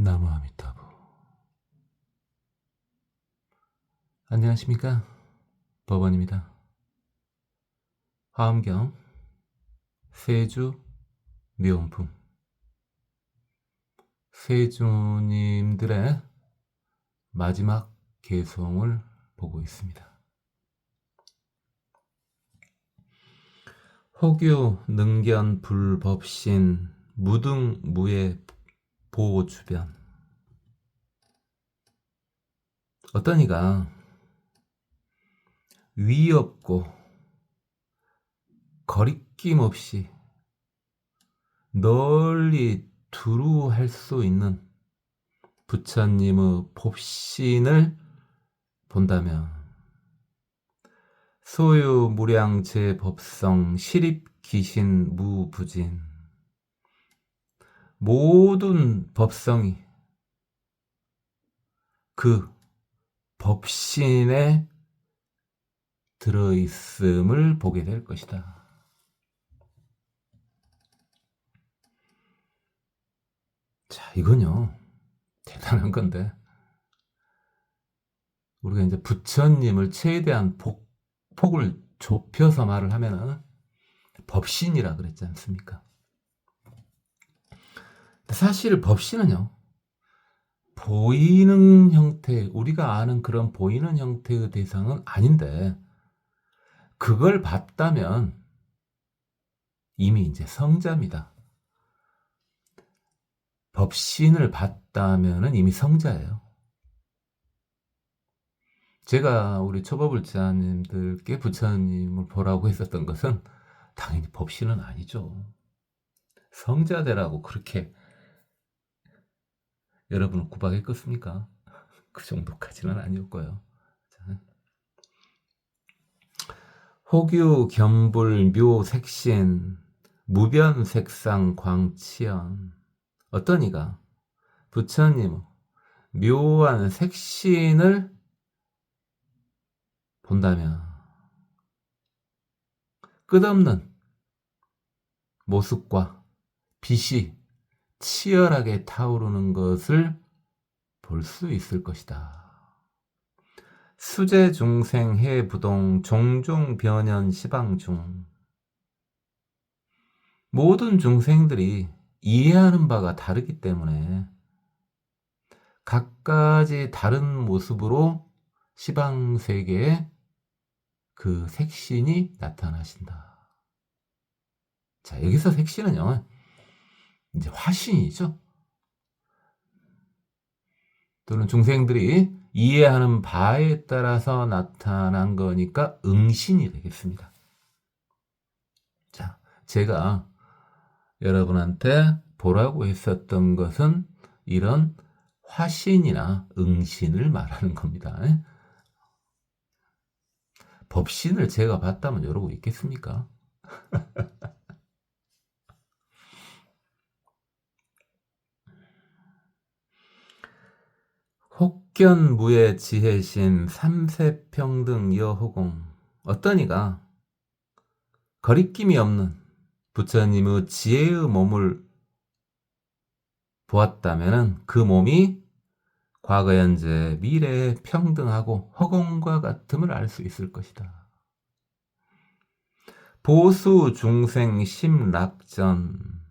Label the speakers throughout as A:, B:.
A: 나무아미타불. 안녕하십니까, 법원입니다. 화엄경 세주 묘원품, 세주님들의 마지막 개송을 보고 있습니다. 호규 능견 불법신 무등무의 보주변. 어떤 이가 위 없고 거리낌 없이 널리 두루할 수 있는 부처님의 법신을 본다면 소유무량제 법성 시립귀신 무부진, 모든 법성이 그 법신에 들어있음을 보게 될 것이다. 자, 이건요 대단한 건데, 우리가 이제 부처님을 최대한 폭을 좁혀서 말을 하면은 법신이라 그랬지 않습니까? 사실 법신은요, 보이는 형태, 우리가 아는 그런 보이는 형태의 대상은 아닌데, 그걸 봤다면 이미 이제 성자입니다. 법신을 봤다면은 이미 성자예요. 제가 우리 초보불자님들께 부처님을 보라고 했었던 것은 당연히 법신은 아니죠. 성자되라고 그렇게 여러분을 구박했겠습니까? 그 정도까지는 아니었고요. 자, 호규 겸불 묘색신 무변색상 광치연. 어떤 이가 부처님 묘한 색신을 본다면 끝없는 모습과 빛이 치열하게 타오르는 것을 볼 수 있을 것이다. 수제 중생 해부동 종종 변현 시방중. 모든 중생들이 이해하는 바가 다르기 때문에 각가지 다른 모습으로 시방세계에 그 색신이 나타나신다. 자, 여기서 색신은요, 이제 화신이죠. 또는 중생들이 이해하는 바에 따라서 나타난 거니까 응신이 되겠습니다. 자, 제가 여러분한테 보라고 했었던 것은 이런 화신이나 응신을 말하는 겁니다. 법신을 제가 봤다면 이러고 있겠습니까? 혹견무의 지혜신 삼세평등 여호공. 어떤 이가 거리낌이 없는 부처님의 지혜의 몸을 보았다면 그 몸이 과거, 현재, 미래에 평등하고 허공과 같음을 알 수 있을 것이다. 보수 중생 심락전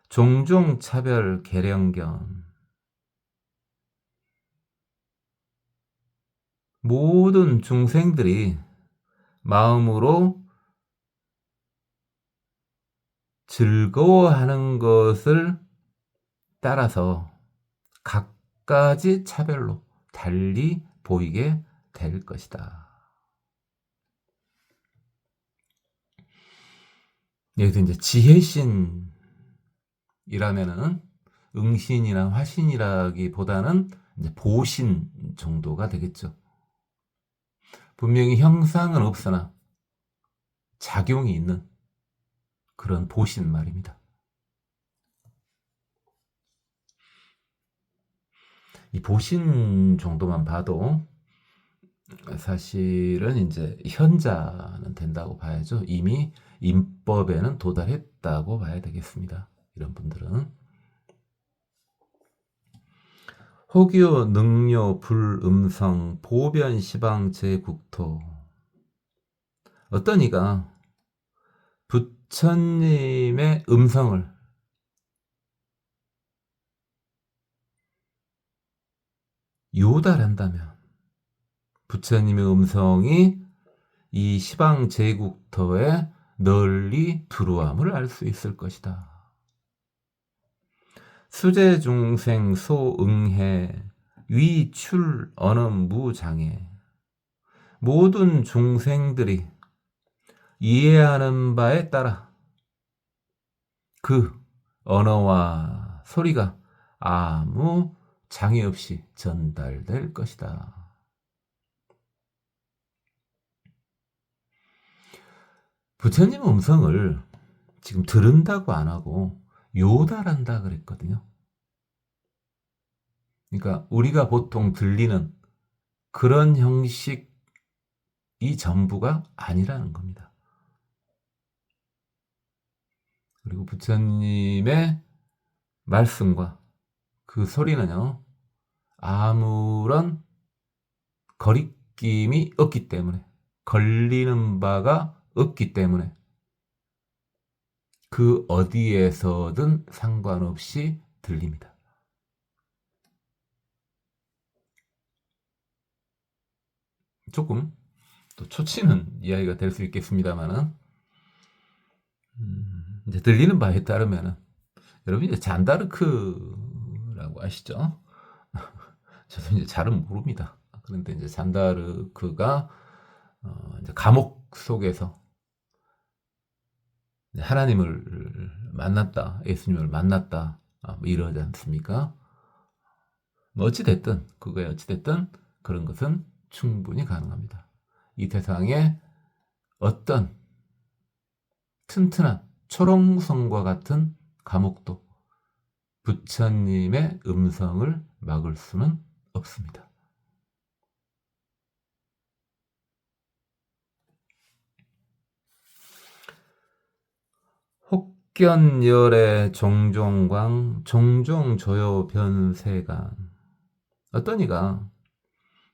A: 종종 차별 계령견. 모든 중생들이 마음으로 즐거워하는 것을 따라서 각가지 차별로 달리 보이게 될 것이다. 여기서 이제 지혜신이라면은 응신이나 화신이라기보다는 이제 보신 정도가 되겠죠. 분명히 형상은 없으나 작용이 있는 그런 보신 말입니다. 이 보신 정도만 봐도 사실은 이제 현자는 된다고 봐야죠. 이미 인법에는 도달했다고 봐야 되겠습니다. 이런 분들은. 혹여 능료 불음성 보변 시방 제국토. 어떤 이가 부처님의 음성을 요달한다면 부처님의 음성이 이 시방 제국토에 널리 두루함을 알 수 있을 것이다. 수제 중생 소응해 위출 언음 무장애. 모든 중생들이 이해하는 바에 따라 그 언어와 소리가 아무 장애 없이 전달될 것이다. 부처님 음성을 지금 들은다고 안 하고 요달한다 그랬거든요. 그러니까 우리가 보통 들리는 그런 형식이 전부가 아니라는 겁니다. 그리고 부처님의 말씀과 그 소리는요, 아무런 거리낌이 없기 때문에, 걸리는 바가 없기 때문에 그 어디에서든 상관없이 들립니다. 조금 또 초치는 이야기가 될 수 있겠습니다만은, 이제 들리는 바에 따르면은, 여러분 이제 잔다르크라고 아시죠? 저도 이제 잘은 모릅니다. 그런데 이제 잔다르크가 이제 감옥 속에서 하나님을 만났다, 예수님을 만났다, 뭐 이러지 않습니까? 뭐 어찌됐든, 그거에 어찌됐든 그런 것은 충분히 가능합니다. 이 세상에 어떤 튼튼한 초롱성과 같은 감옥도 부처님의 음성을 막을 수는 없습니다. 혹견열의 종종광 종종조요 변세간. 어떤 이가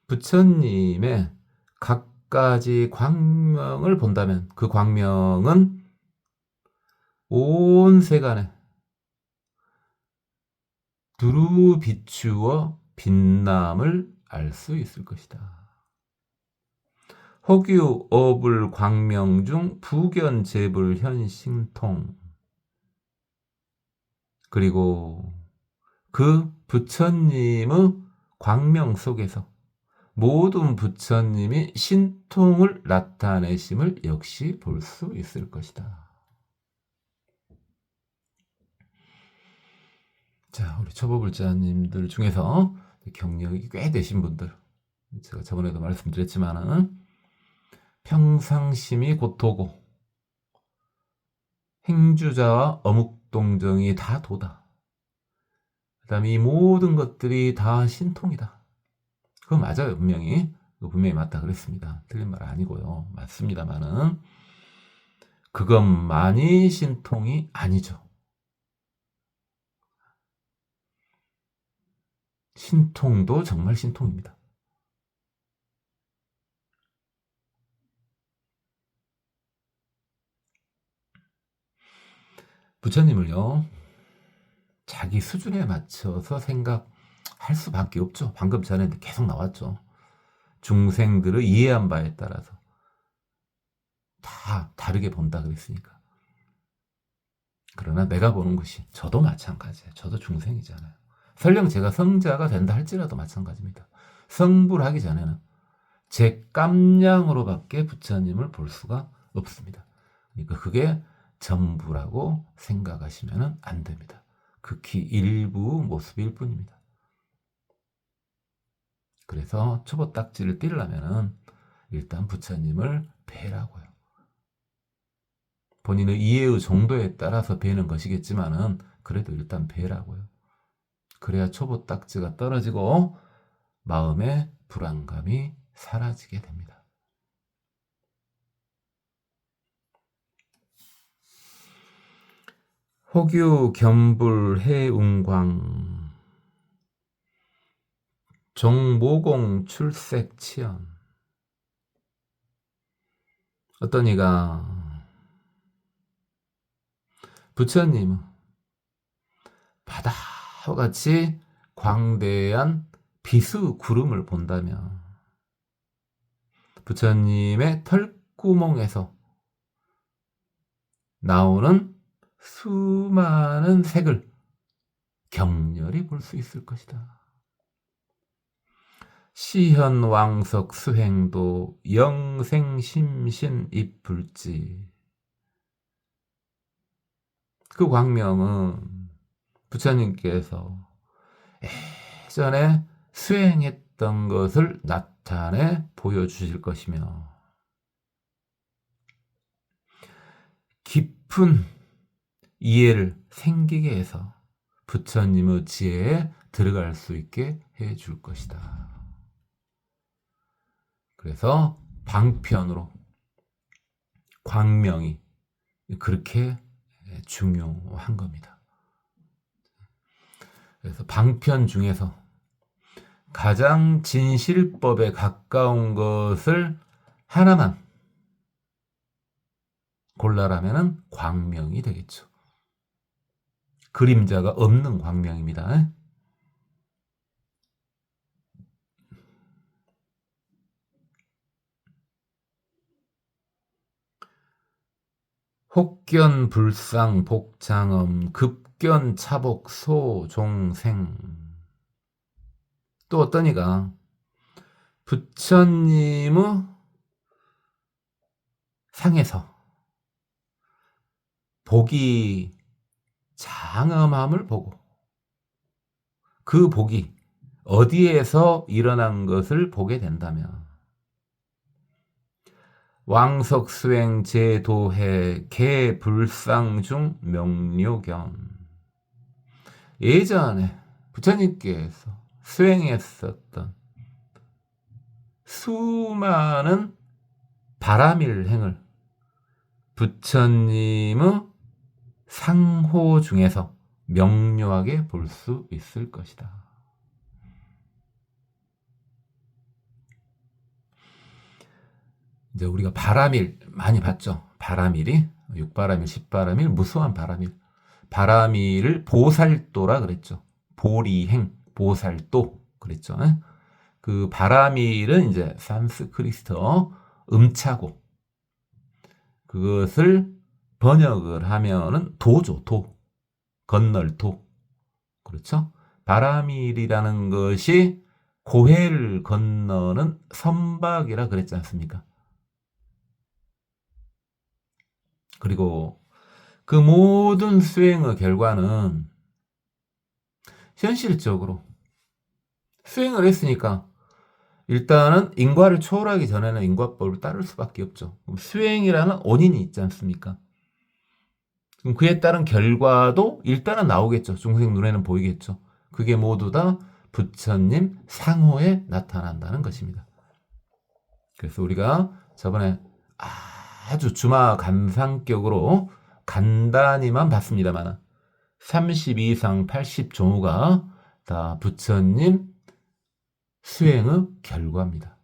A: 부처님의 갖가지 광명을 본다면 그 광명은 온 세간에 두루 비추어 빛남을 알 수 있을 것이다. 혹유 어불 광명 중 부견 재불 현신통. 그리고 그 부처님의 광명 속에서 모든 부처님이 신통을 나타내심을 역시 볼 수 있을 것이다. 자, 우리 초보불자님들 중에서 경력이 꽤 되신 분들, 제가 저번에도 말씀드렸지만은 평상심이 고토고 행주자와 어묵동정이 다 도다. 그 다음에 이 모든 것들이 다 신통이다. 그거 맞아요, 분명히. 그거 분명히 맞다 그랬습니다. 틀린 말 아니고요. 맞습니다만은 그것만이 신통이 아니죠. 신통도 정말 신통입니다. 부처님을요, 자기 수준에 맞춰서 생각할 수밖에 없죠. 방금 전에 계속 나왔죠. 중생들을 이해한 바에 따라서 다 다르게 본다 그랬으니까. 그러나 내가 보는 것이 저도 마찬가지예요. 저도 중생이잖아요. 설령 제가 성자가 된다 할지라도 마찬가지입니다. 성불 하기 전에는 제 깜냥으로밖에 부처님을 볼 수가 없습니다. 그러니까 그게 전부라고 생각하시면 안 됩니다. 극히 일부 모습일 뿐입니다. 그래서 초보딱지를 띄려면 일단 부처님을 뵈라고요. 본인의 이해의 정도에 따라서 뵈는 것이겠지만은 그래도 일단 뵈라고요. 그래야 초보딱지가 떨어지고 마음의 불안감이 사라지게 됩니다. 혹유 겸불 해웅광. 종모공 출색 치연. 어떤 이가 부처님은 바다와 같이 광대한 비수 구름을 본다면 부처님의 털구멍에서 나오는 수많은 색을 격렬히 볼 수 있을 것이다. 시현왕석 수행도 영생심신 입불지. 그 광명은 부처님께서 예전에 수행했던 것을 나타내 보여주실 것이며 깊은 이해를 생기게 해서 부처님의 지혜에 들어갈 수 있게 해줄 것이다. 그래서 방편으로 광명이 그렇게 중요한 겁니다. 그래서 방편 중에서 가장 진실법에 가까운 것을 하나만 골라라면 광명이 되겠죠. 그림자가 없는 광명입니다. 혹견 불상 복장엄 급견 차복 소종생. 또 어떤 이가 부처님의 상에서 복이 장엄함을 보고 그 복이 어디에서 일어난 것을 보게 된다면 왕석수행 제도해 개불상중 명료견. 예전에 부처님께서 수행했었던 수많은 바라밀행을 부처님의 상호 중에서 명료하게 볼 수 있을 것이다. 이제 우리가 바라밀 많이 봤죠. 바라밀이 6바라밀, 10바라밀, 무수한 바라밀. 바라밀을 보살도라 그랬죠. 보리행, 보살도 그랬죠. 그 바라밀은 이제 산스크리트어 음차고 그것을 번역을 하면은 도죠. 도. 건널 도. 그렇죠? 바라밀이라는 것이 고해를 건너는 선박이라 그랬지 않습니까? 그리고 그 모든 수행의 결과는 현실적으로 수행을 했으니까 일단은 인과를 초월하기 전에는 인과법을 따를 수밖에 없죠. 수행이라는 원인이 있지 않습니까? 그럼 그에 따른 결과도 일단은 나오겠죠. 중생 눈에는 보이겠죠. 그게 모두 다 부처님 상호에 나타난다는 것입니다. 그래서 우리가 저번에 아주 주마감상격으로 간단히만 봤습니다만 32상 80종우가 다 부처님 수행의 결과입니다.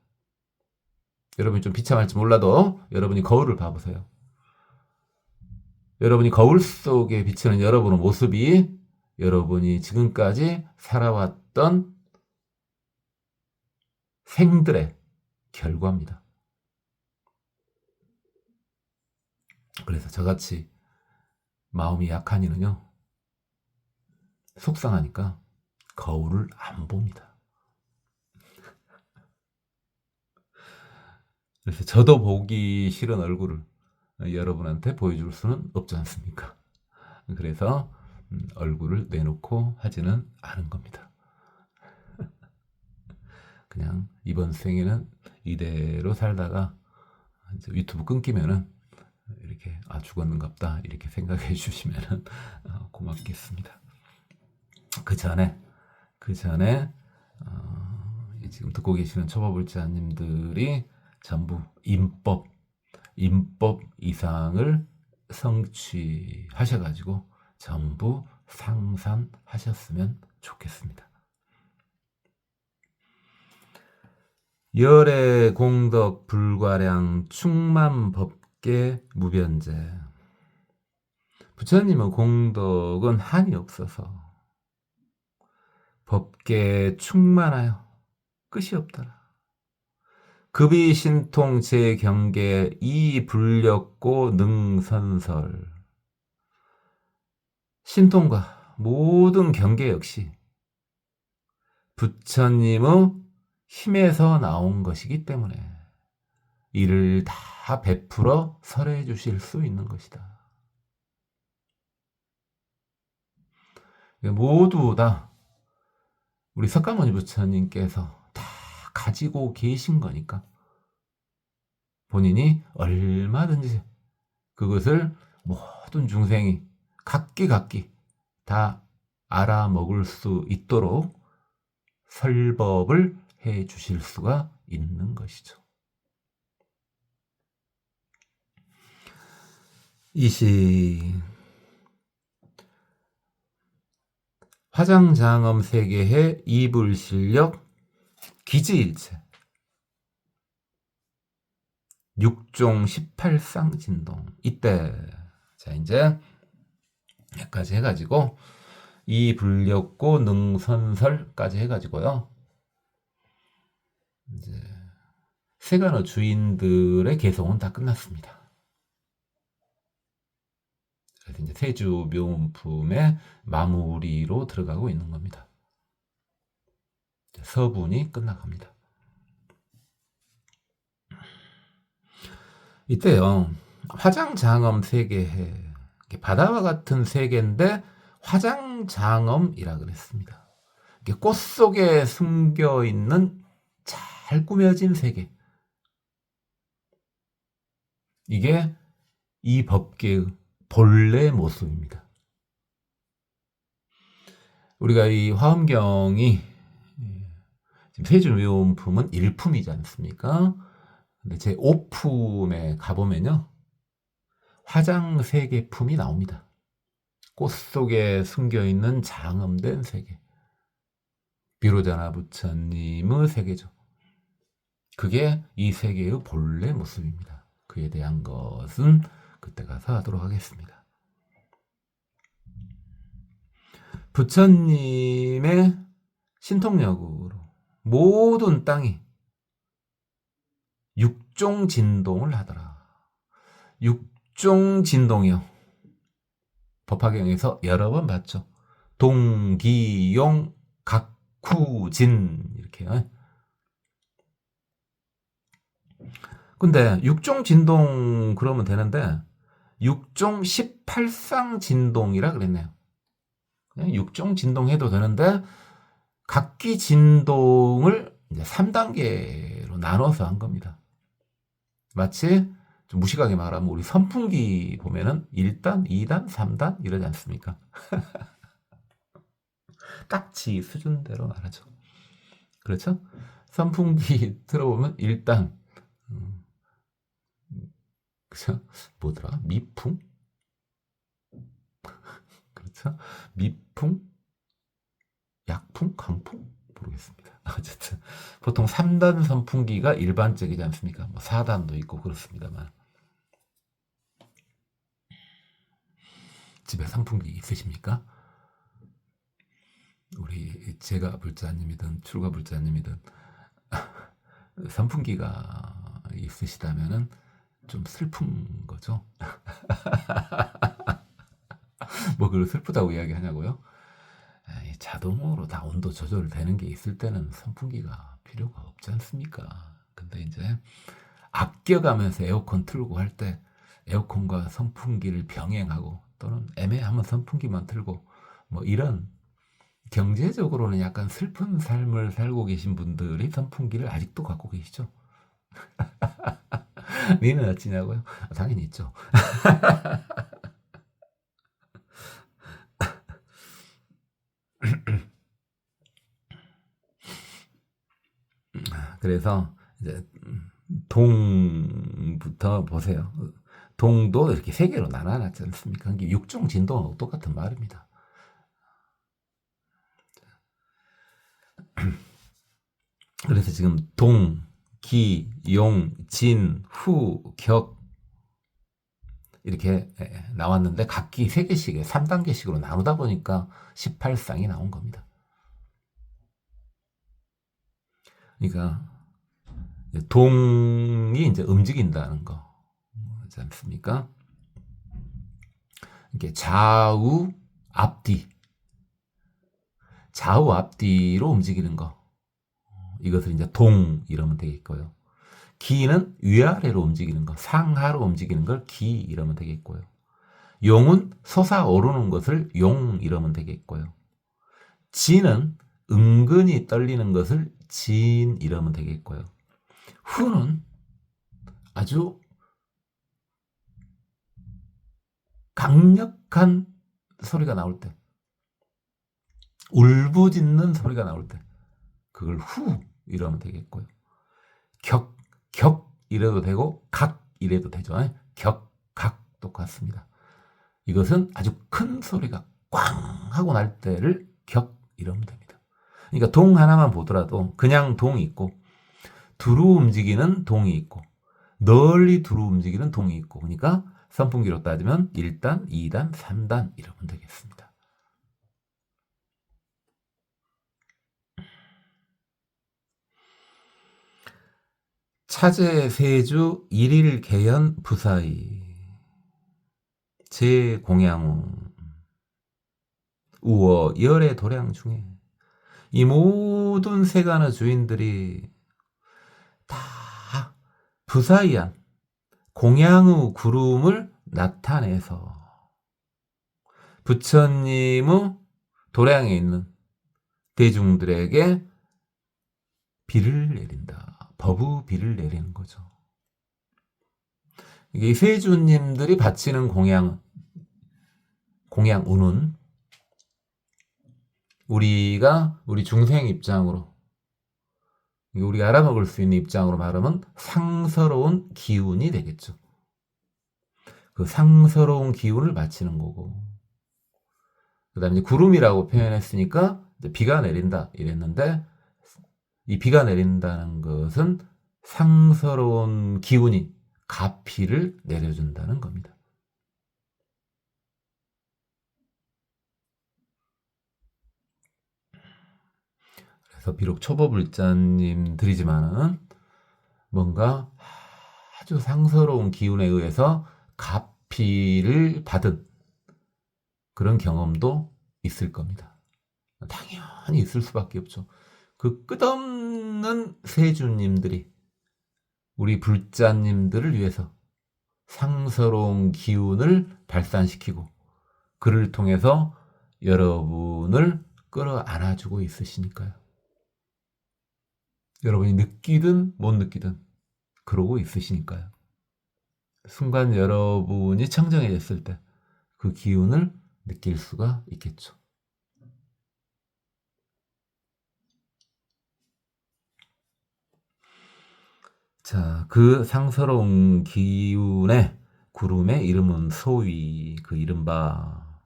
A: 여러분이 좀 비참할지 몰라도 여러분이 거울을 봐보세요. 여러분이 거울 속에 비치는 여러분의 모습이 여러분이 지금까지 살아왔던 생들의 결과입니다. 그래서 저같이 마음이 약한 이는요, 속상하니까 거울을 안 봅니다. 그래서 저도 보기 싫은 얼굴을 여러분한테 보여줄 수는 없지 않습니까? 그래서 얼굴을 내놓고 하지는 않은 겁니다. 그냥 이번 생에는 이대로 살다가 이제 유튜브 끊기면은 이렇게 죽었는갑다 이렇게 생각해 주시면은 고맙겠습니다. 그 전에 지금 듣고 계시는 초보불자님들이 전부 인법 이상을 성취하셔가지고 전부 상산하셨으면 좋겠습니다. 열의 공덕 불과량 충만 법계 무변제. 부처님은 공덕은 한이 없어서 법계 충만하여 끝이 없더라. 급이신통 제경계 이불력고 능선설. 신통과 모든 경계 역시 부처님의 힘에서 나온 것이기 때문에 이를 다 베풀어 설해 주실 수 있는 것이다. 모두 다 우리 석가모니 부처님께서 다 가지고 계신 거니까 본인이 얼마든지 그것을 모든 중생이 각기 다 알아먹을 수 있도록 설법을 해 주실 수가 있는 것이죠. 이시 화장장엄 세계의 이불실력 기지일체 6종 18상 진동. 이때 자 이제 여기까지 해가지고 이불력고 능선설까지 해가지고요. 이제 세간의 주인들의 개성은 다 끝났습니다. 그래서 이제 세주 묘문품의 마무리로 들어가고 있는 겁니다. 서분이 끝나갑니다. 이때요, 화장장엄 세계해. 바다와 같은 세계인데 화장장엄이라 그랬습니다. 꽃 속에 숨겨 있는 잘 꾸며진 세계. 이게 이 법계의 본래 모습입니다. 우리가 이 화엄경이 지금 세주묘문품은 1품이지 않습니까? 근데 제 5품에 가보면요, 화장세계품이 나옵니다. 꽃 속에 숨겨있는 장엄된 세계. 비로자나 부처님의 세계죠. 그게 이 세계의 본래 모습입니다. 그에 대한 것은 그때 가서 하도록 하겠습니다. 부처님의 신통력으로 모든 땅이 육종 진동을 하더라. 육종 진동이요. 법화경에서 여러 번 봤죠. 동기용 각후진 이렇게요. 근데 육종 진동 그러면 되는데 육종 18상 진동이라 그랬네요. 그냥 육종 진동 해도 되는데 각기 진동을 이제 3단계로 나눠서 한 겁니다. 마치 좀 무식하게 말하면 우리 선풍기 보면은 1단, 2단, 3단 이러지 않습니까? 딱지 수준대로 말하죠. 그렇죠? 선풍기 들어보면 1단, 그죠? 뭐더라? 미풍? 그렇죠? 미풍? 약풍? 강풍? 모르겠습니다. 어쨌든 보통 3단 선풍기가 일반적이지 않습니까? 뭐 4단도 있고 그렇습니다만. 집에 선풍기 있으십니까? 우리 제가 불자님이든 출가 불자님이든 선풍기가 있으시다면은 좀 슬픈 거죠. 뭐 그걸 슬프다고 이야기하냐고요? 자동으로 다 온도 조절되는 게 있을 때는 선풍기가 필요가 없지 않습니까? 근데 이제 아껴가면서 에어컨 틀고 할 때 에어컨과 선풍기를 병행하고 또는 애매하면 선풍기만 틀고 뭐 이런 경제적으로는 약간 슬픈 삶을 살고 계신 분들이 선풍기를 아직도 갖고 계시죠? 니는 어찌냐고요? 당연히 있죠. 그래서 이제 동부터 보세요. 동도 이렇게 세 개로 나눠놨지 않습니까? 이게 육종 진동하고 똑같은 말입니다. 그래서 지금 동, 기, 용, 진, 후, 격 이렇게 나왔는데 각기 3개씩 3단계씩으로 나누다 보니까 18쌍이 나온 겁니다. 그러니까 동이 이제 움직인다는 거지 않습니까? 이게 좌우 앞뒤 앞뒤로 움직이는 거. 이것을 이제 동 이러면 되겠고요. 기는 위아래로 움직이는 거, 상하로 움직이는 걸 기 이러면 되겠고요. 용은 솟아오르는 것을 용 이러면 되겠고요. 진은 은근히 떨리는 것을 진 이러면 되겠고요. 후는 아주 강력한 소리가 나올 때, 울부짖는 소리가 나올 때, 그걸 후 이러면 되겠고요. 격 이래도 되고 각 이래도 되죠. 격, 각 똑같습니다. 이것은 아주 큰 소리가 꽝 하고 날 때를 격 이러면 됩니다. 그러니까 동 하나만 보더라도 그냥 동이 있고 두루 움직이는 동이 있고 널리 두루 움직이는 동이 있고, 그러니까 선풍기로 따지면 1단, 2단, 3단 이러면 되겠습니다. 차제 세주 일일 개연 부사이 제공양우 우어 열의 도량 중에 이 모든 세간의 주인들이 다 부사이한 공양의 구름을 나타내서 부처님의 도량에 있는 대중들에게 비를 내린다. 법의 비를 내리는 거죠. 이게 세주님들이 바치는 공양운은 우리 중생 입장으로, 우리가 알아먹을 수 있는 입장으로 말하면 상서로운 기운이 되겠죠. 그 상서로운 기운을 바치는 거고, 그 다음에 구름이라고 표현했으니까 비가 내린다 이랬는데, 이 비가 내린다는 것은 상서로운 기운이 가피를 내려준다는 겁니다. 그래서 비록 초보불자님들이지만은 뭔가 아주 상서로운 기운에 의해서 가피를 받은 그런 경험도 있을 겁니다. 당연히 있을 수밖에 없죠. 그 끝없는 세주님들이 우리 불자님들을 위해서 상서로운 기운을 발산시키고 그를 통해서 여러분을 끌어안아주고 있으시니까요. 여러분이 느끼든 못 느끼든 그러고 있으시니까요. 순간 여러분이 청정해졌을 때 그 기운을 느낄 수가 있겠죠. 자, 그 상서로운 기운의 구름의 이름은 소위, 그 이른바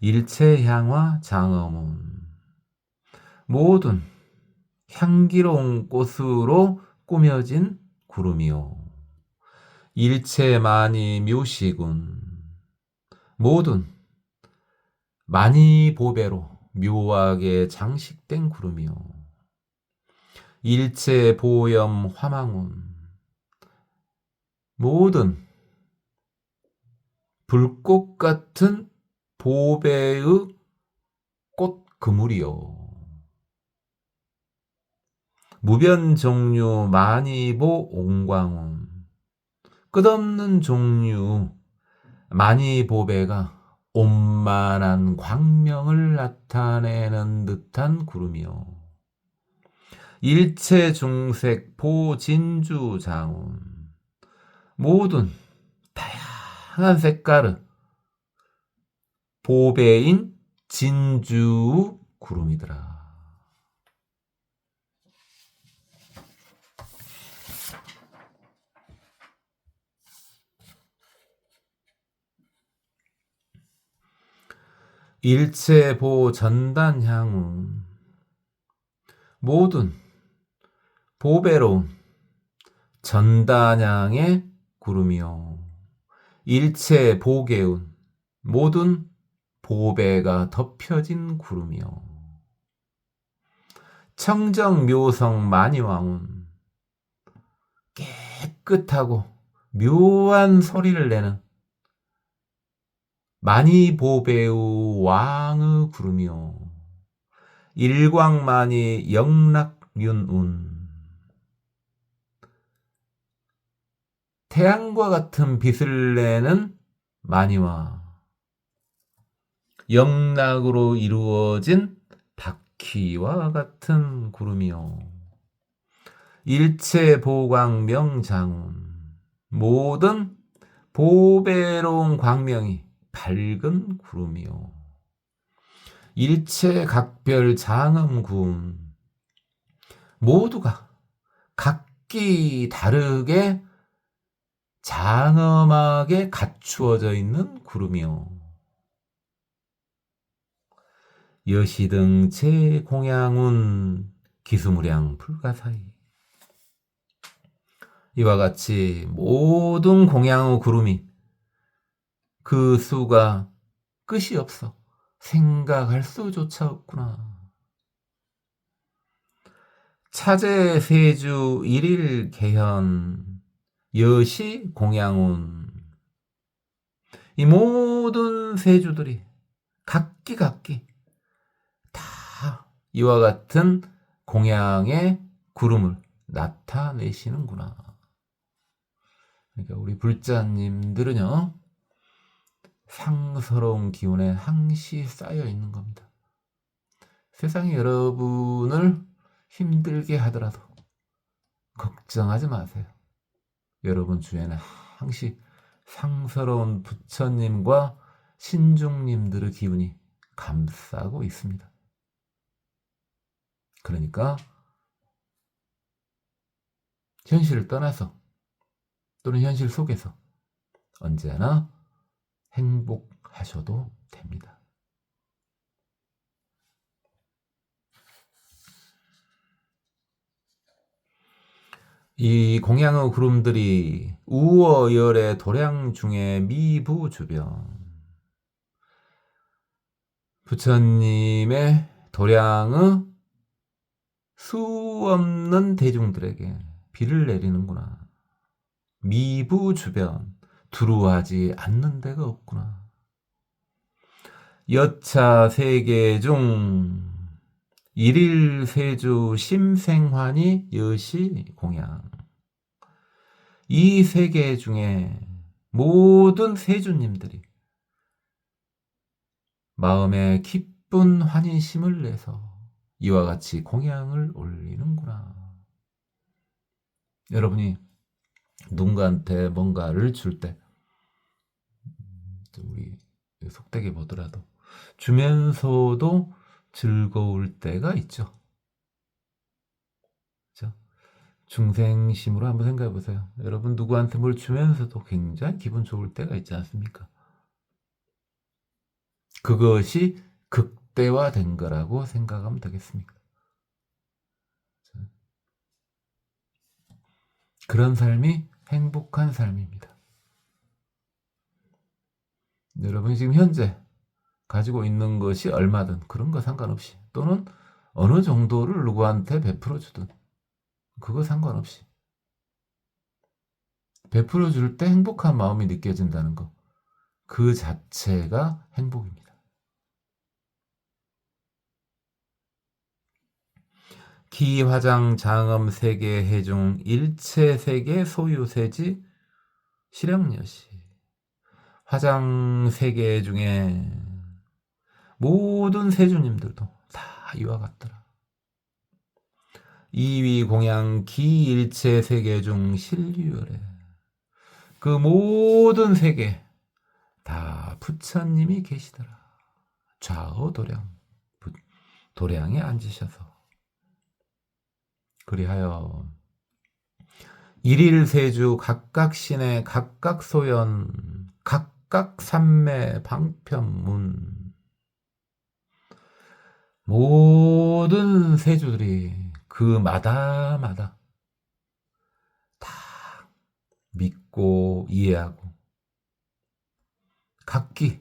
A: 일체향화 장어문, 모든 향기로운 꽃으로 꾸며진 구름이요. 일체만이 묘시군, 모든 만이보배로 묘하게 장식된 구름이요. 일체보염 화망운, 모든 불꽃 같은 보배의 꽃 그물이요. 무변종류 만이보 옹광운, 끝없는 종류 만이보배가 온만한 광명을 나타내는 듯한 구름이요. 일체중색 보진주장운, 모든 다양한 색깔의 보배인 진주 구름이더라. 일체보 전단향운, 모든 보배로운 전단양의 구름이요 일체 보개운 모든 보배가 덮여진 구름이요 청정묘성 만이왕운 깨끗하고 묘한 소리를 내는 만이보배의 왕의 구름이요 일광만이 영락윤운 태양과 같은 빛을 내는 만이와 영락으로 이루어진 바퀴와 같은 구름이요 일체 보광 명장운 모든 보배로운 광명이 밝은 구름이요 일체 각별 장엄군 모두가 각기 다르게 장엄하게 갖추어져 있는 구름이요 여시등 제공양운 기수무량 불가사의 이와 같이 모든 공양의 구름이 그 수가 끝이 없어 생각할 수조차 없구나. 차제 세주 일일 개현 여시 공양운 이 모든 세주들이 각기 다 이와 같은 공양의 구름을 나타내시는구나. 그러니까 우리 불자님들은요 상서로운 기운에 항시 쌓여 있는 겁니다. 세상이 여러분을 힘들게 하더라도 걱정하지 마세요. 여러분 주위에는 항시 상서로운 부처님과 신중님들의 기운이 감싸고 있습니다. 그러니까 현실을 떠나서 또는 현실 속에서 언제나 행복하셔도 됩니다. 이 공양의 구름들이 우어열의 도량 중에 미부 주변 부처님의 도량의 수 없는 대중들에게 비를 내리는구나. 미부 주변 두루하지 않는 데가 없구나. 여차 세계 중 일일 세주 심생환이 여시 공양 이 세계 중에 모든 세주님들이 마음에 기쁜 환희심을 내서 이와 같이 공양을 올리는구나. 여러분이 누군가한테 뭔가를 줄 때 우리 속되게 보더라도 주면서도 즐거울 때가 있죠. 그렇죠? 중생심으로 한번 생각해 보세요. 여러분 누구한테 뭘 주면서도 굉장히 기분 좋을 때가 있지 않습니까? 그것이 극대화된 거라고 생각하면 되겠습니까? 그런 삶이 행복한 삶입니다. 여러분이 지금 현재 가지고 있는 것이 얼마든 그런 거 상관없이 또는 어느 정도를 누구한테 베풀어 주든 그거 상관없이 베풀어 줄 때 행복한 마음이 느껴진다는 거 그 자체가 행복입니다. 기화장 장엄 세계 해중 일체 세계 소유세지 실형여시 화장 세계 중에 모든 세주님들도 다 이와 같더라. 이위 공양 기일체 세계 중 실유열에 그 모든 세계 다 부처님이 계시더라. 좌우 도량에 앉으셔서 그리하여 일일 세주 각각 신의 각각 소연 각각 삼매 방편문 모든 세주들이 그 마다마다 다 듣고 이해하고, 각기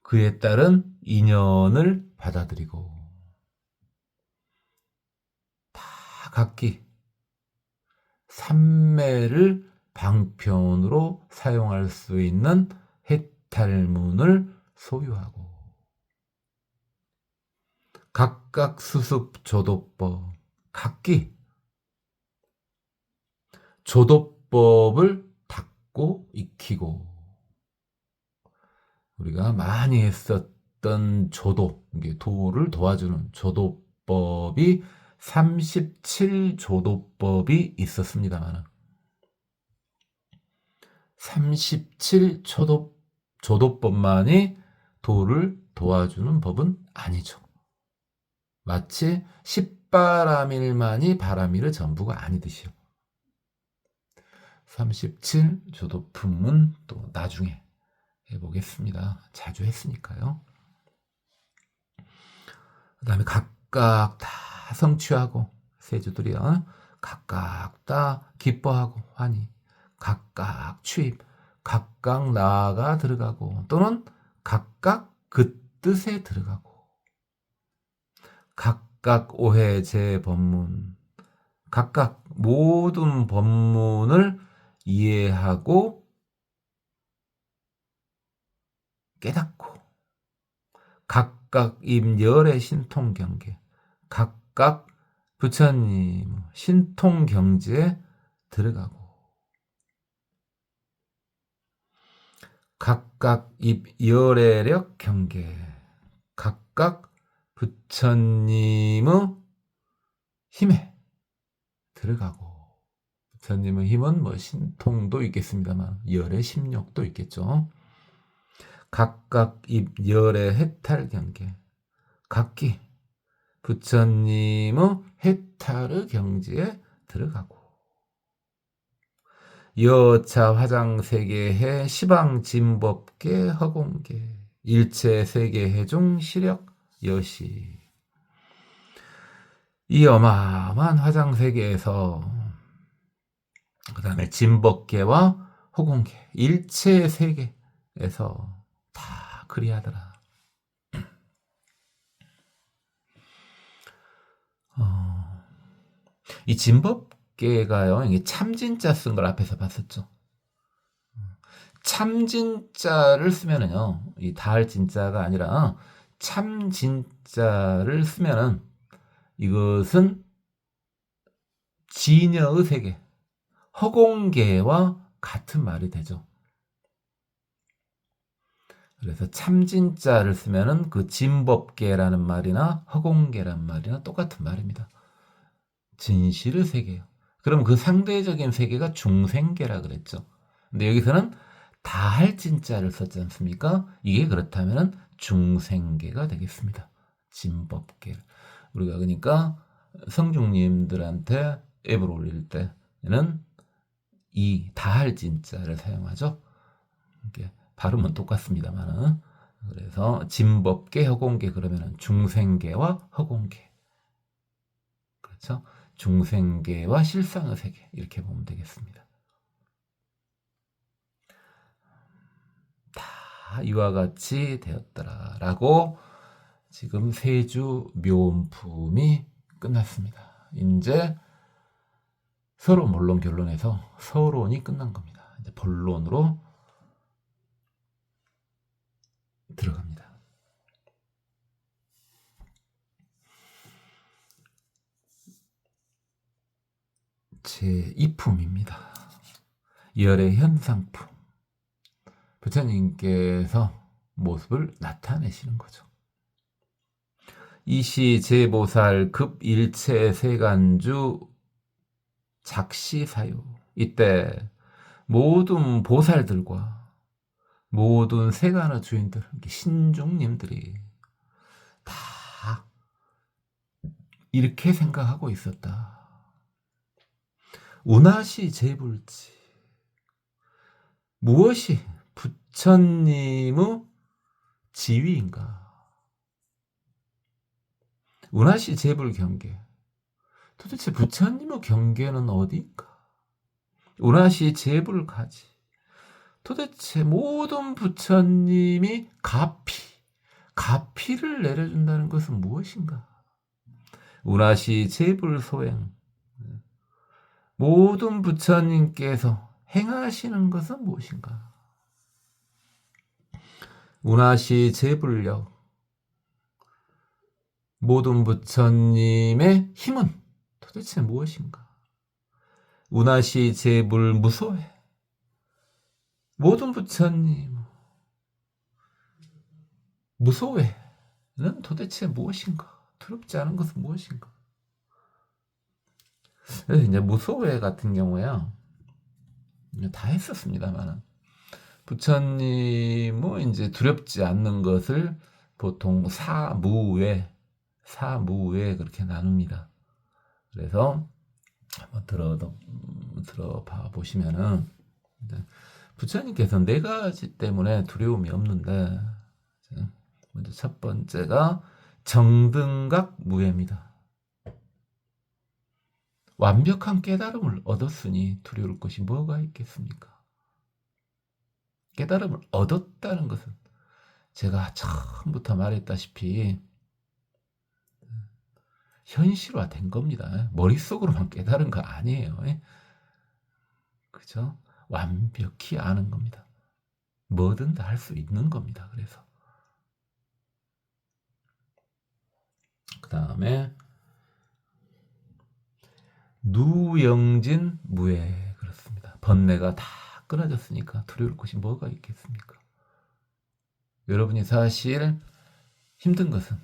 A: 그에 따른 인연을 받아들이고, 다 각기 삼매를 방편으로 사용할 수 있는 해탈문을 소유하고, 각각 수습 조도법, 각기 조도법을 닦고 익히고, 우리가 많이 했었던 조도, 이게 도를 도와주는 조도법이 37조도법이 있었습니다만 37조도법만이 도를 도와주는 법은 아니죠. 마치 십바라밀만이 바라밀의 전부가 아니듯이요. 37조도품은 또 나중에 해보겠습니다. 자주 했으니까요. 그 다음에 각각 다 성취하고, 세주들이요. 각각 다 기뻐하고 환희, 각각 취입, 각각 나아가 들어가고, 또는 각각 그 뜻에 들어가고, 각각 오해 재법문, 각각 모든 법문을 이해하고 깨닫고, 각각 임열의 신통경계, 각각 부처님 신통경지에 들어가고, 각각 입열애력 경계, 각각 부처님의 힘에 들어가고, 부처님의 힘은 뭐 신통도 있겠습니다만 열의 심력도 있겠죠. 각각 입열의 해탈 경계, 각기 부처님의 해탈의 경지에 들어가고, 여차 화장세계해 시방진법계 허공계 일체세계해 중 시력 여시, 이 어마어마한 화장세계에서 그 다음에 진법계와 허공계 일체세계에서 다 그리하더라. 이 진법계가요, 이게 참진자 쓴 걸 앞에서 봤었죠. 참진자를 쓰면은요, 이 다할 진자가 아니라 참진자를 쓰면은 이것은 진여의 세계, 허공계와 같은 말이 되죠. 그래서 참진자를 쓰면은 그 진법계라는 말이나 허공계라는 말이나 똑같은 말입니다. 진실의 세계예요. 그럼 그 상대적인 세계가 중생계라 그랬죠. 근데 여기서는 다할 진자를 썼지 않습니까? 이게 그렇다면 중생계가 되겠습니다. 진법계. 우리가 그러니까 성중님들한테 앱을 올릴 때는 이 다할 진자를 사용하죠. 이게 발음은 똑같습니다만은. 그래서 진법계, 허공계 그러면은 중생계와 허공계. 그렇죠? 중생계와 실상의 세계 이렇게 보면 되겠습니다. 다 이와 같이 되었더라라고 지금 세주 묘음품이 끝났습니다. 이제 서론, 본론, 결론에서 서론이 끝난 겁니다. 이제 본론으로 들어갑니다. 제2품입니다. 열의 현상품. 부처님께서 모습을 나타내시는 거죠. 이시 제보살 급일체 세간주 작시사유. 이때 모든 보살들과 모든 세간의 주인들, 신중님들이 다 이렇게 생각하고 있었다. 운하시 제불지, 무엇이 부처님의 지위인가? 운하시 제불 경계, 도대체 부처님의 경계는 어디인가? 운하시 제불가지. 도대체 모든 부처님이 가피를 내려준다는 것은 무엇인가? 운하시 제불소행. 모든 부처님께서 행하시는 것은 무엇인가? 운하시 제불력. 모든 부처님의 힘은 도대체 무엇인가? 운하시 제불 무소회. 모든 부처님 무소회는 도대체 무엇인가? 두렵지 않은 것은 무엇인가? 그래서 이제 무소회 같은 경우에요, 다 했었습니다만 부처님은 이제 두렵지 않는 것을 보통 사무외 그렇게 나눕니다. 그래서 한번 들어봐 보시면은 부처님께서 네 가지 때문에 두려움이 없는데, 먼저 첫 번째가 정등각 무예입니다. 완벽한 깨달음을 얻었으니 두려울 것이 뭐가 있겠습니까? 깨달음을 얻었다는 것은 제가 처음부터 말했다시피 현실화된 겁니다. 머릿속으로만 깨달은 거 아니에요. 그죠? 완벽히 아는 겁니다. 뭐든 다 할 수 있는 겁니다. 그래서 그 다음에 누영진 무예. 그렇습니다. 번뇌가 다 끊어졌으니까 두려울 것이 뭐가 있겠습니까? 여러분이 사실 힘든 것은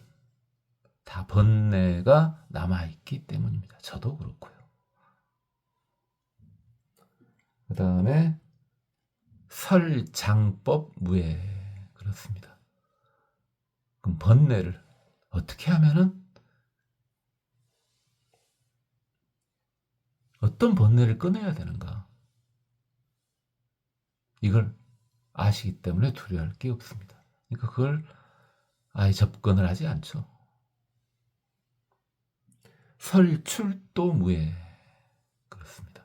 A: 다 번뇌가 남아있기 때문입니다. 저도 그렇고요. 그 다음에 설장법 무예. 그렇습니다. 그럼 번뇌를 어떻게 하면은, 어떤 번뇌를 끊어야 되는가? 이걸 아시기 때문에 두려워할 게 없습니다. 그러니까 그걸 아예 접근을 하지 않죠. 설출도 무예. 그렇습니다.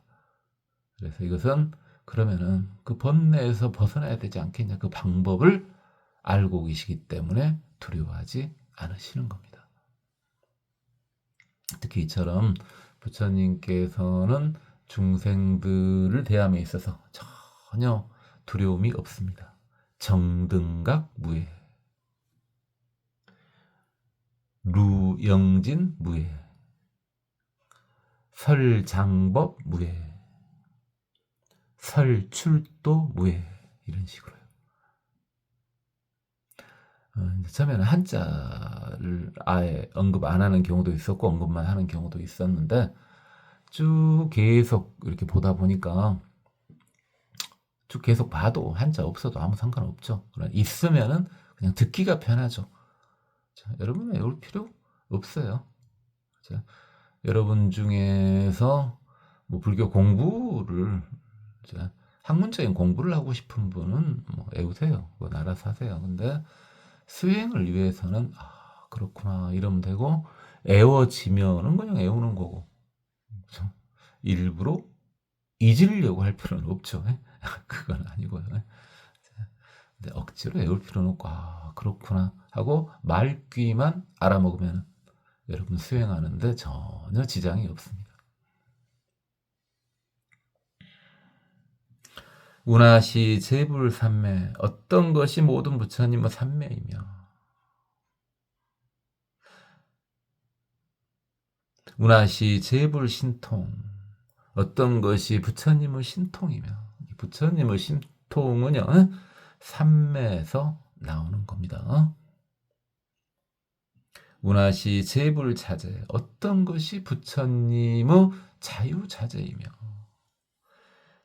A: 그래서 이것은 그러면은 그 번뇌에서 벗어나야 되지 않겠냐, 그 방법을 알고 계시기 때문에 두려워하지 않으시는 겁니다. 특히 이처럼 부처님께서는 중생들을 대함에 있어서 전혀 두려움이 없습니다. 정등각 무예. 루영진 무예. 설장법 무예. 설출도 무예. 이런 식으로요. 처음에는 한자를 아예 언급 안 하는 경우도 있었고 언급만 하는 경우도 있었는데, 쭉 계속 이렇게 보다 보니까 쭉 계속 봐도 한자 없어도 아무 상관없죠. 있으면은 그냥 듣기가 편하죠. 자, 여러분 외울 필요 없어요. 자, 여러분 중에서 뭐 불교 공부를, 자, 학문적인 공부를 하고 싶은 분은 뭐 외우세요. 그건 알아서 하세요. 근데 수행을 위해서는 그렇구나 이러면 되고, 애워지면은 그냥 애우는 거고, 그렇죠? 일부러 잊으려고 할 필요는 없죠. 그건 아니고요. 근데 억지로 외울 필요는 없고, 그렇구나 하고 말귀만 알아먹으면 여러분 수행하는데 전혀 지장이 없습니다. 운하시 제불삼매. 어떤 것이 모든 부처님의 삼매이며, 운하시 제불신통. 어떤 것이 부처님의 신통이며, 부처님의 신통은요, 삼매에서 나오는 겁니다. 운하시 제불자재. 어떤 것이 부처님의 자유자재이며,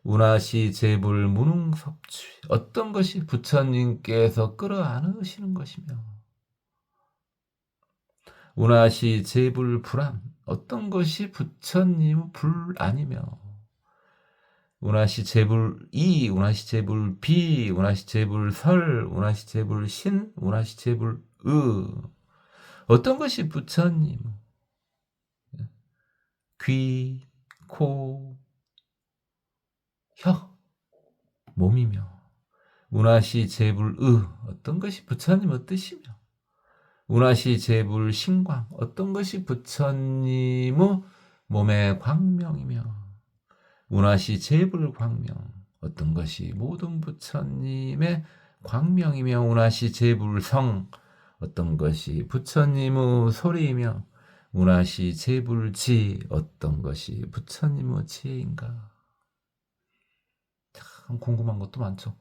A: 운하시 제불 무능섭취. 어떤 것이 부처님께서 끌어안으시는 것이며, 운하시 제불 불안. 어떤 것이 부처님의 불안이며, 운하시 제불 이, 운하시 제불 비, 운하시 제불 설, 운하시 제불 신, 운하시 제불 의. 어떤 것이 부처님 귀, 코, 눈, 입, 舌, 身, 이, 살, 수, 이, 비, 이. 어떤 것이 부처님 귀, 코, 눈, 입, 舌, 身, 이, 살, 수, 이, 비, 이. 어떤 것이 부처님 귀, 코, 눈, 입, 舌, 身, 이, 살, 수, 이, 비, 이. 혀, 몸이며 운하시 제불의 어떤 것이 부처님의 뜻이며 운하시 제불 신광 어떤 것이 부처님의 몸의 광명이며 운하시 제불 광명 어떤 것이 모든 부처님의 광명이며 운하시 제불 성 어떤 것이 부처님의 소리이며 운하시 제불지 어떤 것이 부처님의 지혜인가. 참 궁금한 것도 많죠.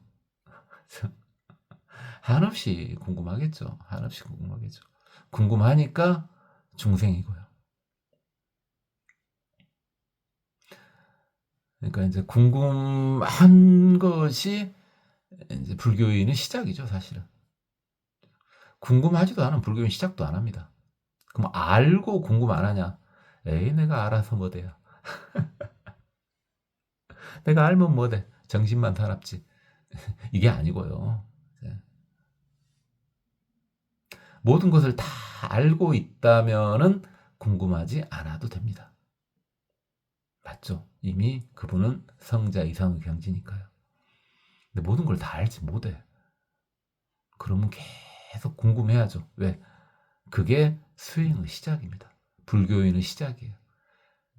A: 한없이 궁금하겠죠. 한없이 궁금하겠죠. 궁금하니까 중생이고요. 그러니까 이제 궁금한 것이 이제 불교인의 시작이죠, 사실은. 궁금하지도 않은 불교인 시작도 안 합니다. 그럼 알고 궁금 안 하냐? 에이, 내가 알아서 뭐 돼요. 내가 알면 뭐 돼. 정신만 사납지. 이게 아니고요. 모든 것을 다 알고 있다면은 궁금하지 않아도 됩니다. 맞죠? 이미 그분은 성자 이상의 경지니까요. 근데 모든 걸 다 알지 못해. 그러면 계속 궁금해야죠. 왜? 그게 수행의 시작입니다. 불교인의 시작이에요.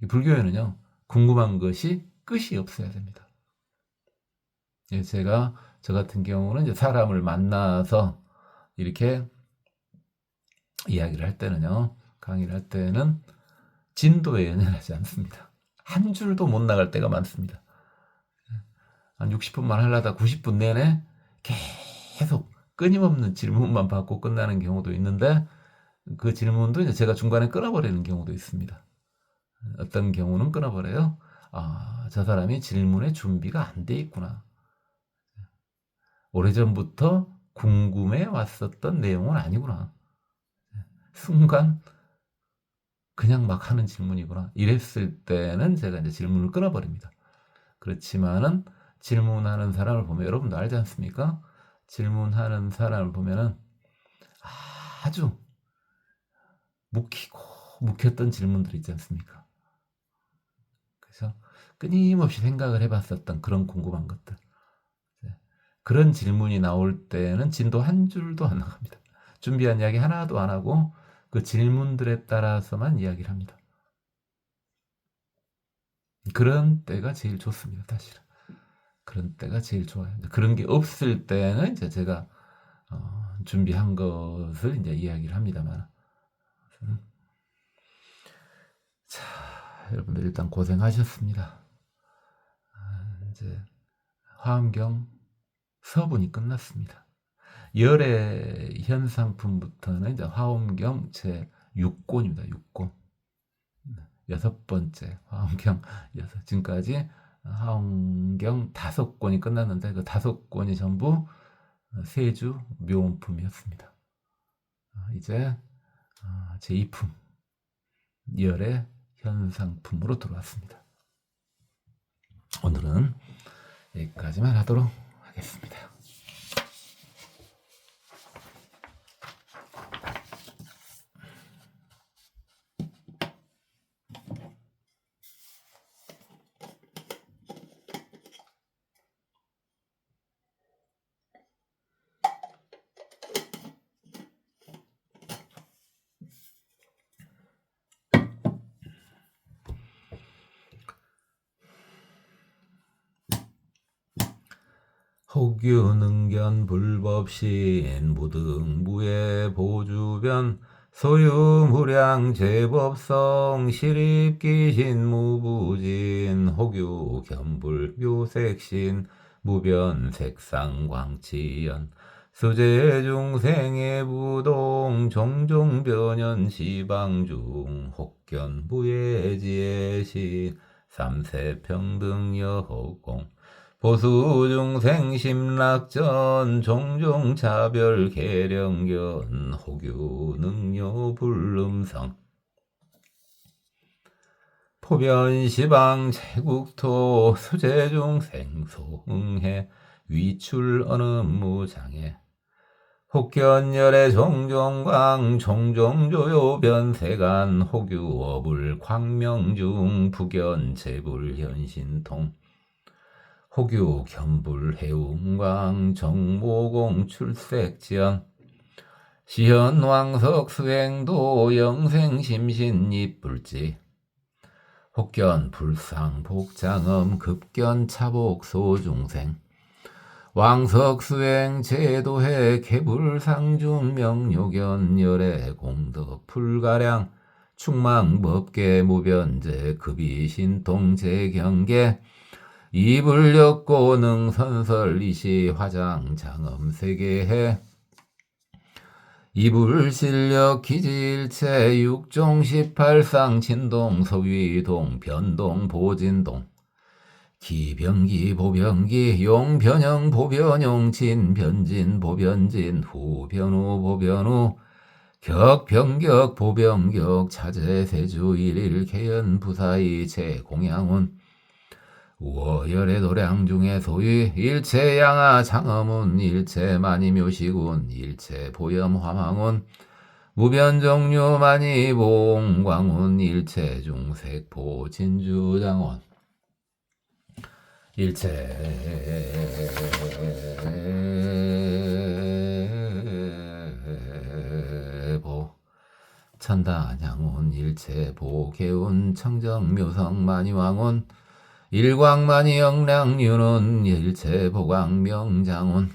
A: 불교인은요, 궁금한 것이 끝이 없어야 됩니다. 제가 저 같은 경우는 이제 사람을 만나서 이렇게 이야기를 할 때는요, 강의를 할 때는 진도에 연연하지 않습니다. 한 줄도 못 나갈 때가 많습니다. 한 60분만 하려다 90분 내내 계속 끊임없는 질문만 받고 끝나는 경우도 있는데 그 질문도 이제 제가 중간에 끊어버리는 경우도 있습니다. 어떤 경우는 끊어버려요. 아, 저 사람이 질문에 준비가 안 돼 있구나. 오래전부터 궁금해 왔었던 내용은 아니구나. 순간 그냥 막 하는 질문이구나. 이랬을 때는 제가 이제 질문을 끊어버립니다. 그렇지만은 질문하는 사람을 보면 여러분도 알지 않습니까? 질문하는 사람을 보면은 아주 묵혔던 질문들 있지 않습니까? 그래서 끊임없이 생각을 해봤었던 그런 궁금한 것들. 그런 질문이 나올 때는 진도 한 줄도 안 나갑니다. 준비한 이야기 하나도 안 하고 그 질문들에 따라서만 이야기를 합니다. 그런 때가 제일 좋습니다, 사실은. 그런 때가 제일 좋아요. 그런 게 없을 때는 이제 제가 준비한 것을 이제 이야기를 합니다만. 자, 여러분들 일단 고생하셨습니다. 이제 화엄경 서분이 끝났습니다. 열의 현상품부터는 이제 화엄경 제 6권입니다. 6권. 6번째 화엄경 지금까지 화엄경 5권이 끝났는데 그 5권이 전부 세주 묘원품이었습니다. 이제 제2품 열의 현상품으로 들어왔습니다. 오늘은 여기까지만 하도록 하겠습니다. 혹유능견 불법신 무등무예 보주변 소유무량 제법성 시립기신 무부진 혹유 견불 묘색신 무변색상광치연 수제중생의 부동 종종변연 시방중 혹견 무예지예신 삼세평등여호공 보수중생 심락전 종종 차별 계령견 혹유 능요 불름성 포변시방 제국토 수제중생 소응해 위출 언음무장해 혹견열의 종종광 종종조요 변세간 혹유어불 광명중 부견 제불현신통 호규 견불 해웅광 정모공 출색지연 시현 왕석 수행도 영생 심신 입불지 혹견 불상 복장엄 급견 차복 소중생 왕석 수행 제도해 개불상중 명료견 열애 공덕 불가량 충망 법계 무변제 급이 신통 제경계 이불력고 능선설 이시 화장 장엄 세계해 이불실력 기지일체 육종 18상 진동 서위동 변동 보진동 기병기 보병기 용변형 보변용 진변진 보변진 후변후 보변후 격병격 보병격 차제세주 일일 개연 부사이 제공양운 우어열의 도량 중에 소위 일체 양아 장엄운 일체 많이 묘시군 일체 보염 화망운 무변종류 많이 봉광운 일체 중색 보진주 장원 일체 보 천다냥운 일체 보개운 청정묘성 많이 왕운 일광만이 영량윤은 일체 보광명장운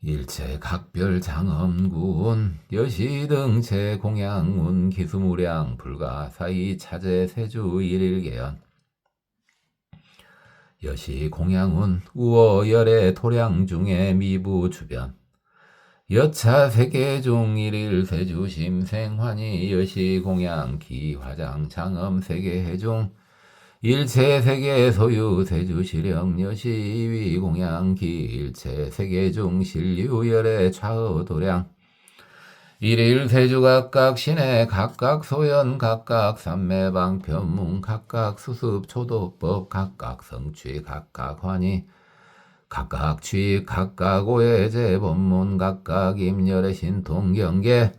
A: 일체 각별 장엄군 여시등체 공양운 기수무량 불가사이 차제 세주 일일계연 여시 공양운 우어열의 토량 중에 미부 주변 여차 세계중 일일 세주 심생환이 여시 공양 기화장 장엄 세계해중 일체 세계 소유 세주 시령 여시 위 공양기 일체 세계 중 신류열의 좌우 도량 일일 세주 각각 신의 각각 소연 각각 삼매방 편문 각각 수습 초도법 각각 성취 각각 환희 각각 취 각각 오해제 법문 각각 임열의 신통 경계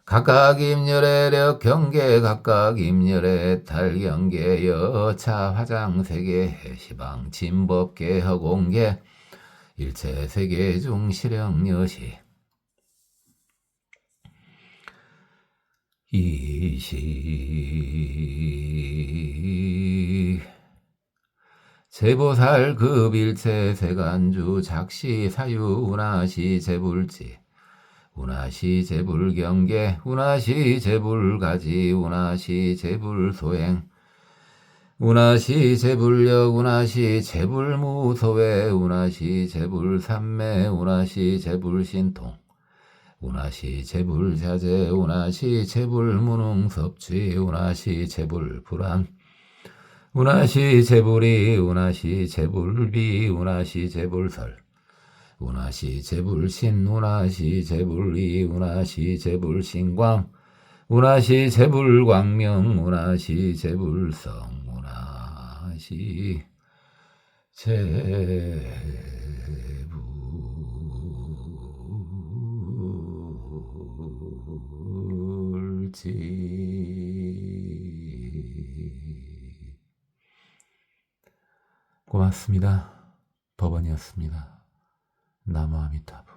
A: 각각 임열의 력 경계 각각 임열의 달 경계 여차 화장 세계 시방 진법계 허공계 일체 세계 중 시령 여시 이시 제보살급 일체 세간주 작시 사유 운하시 제불지 운하시 제불경계 운하시 제불가지 운하시 제불소행 운하시 제불력 운하시 제불무소외 운하시 제불삼매 운하시 제불신통 운하시 제불자재 운하시 제불무능섭취 운하시 제불불안 운하시 제불이 운하시 제불비 운하시 제불설 운하시 제불신 운하시 제불이 운하시 제불신광 운하시 제불광명 운하시 제불성 운하시 제불지. 고맙습니다. 법원이었습니다. 나무 아미타불.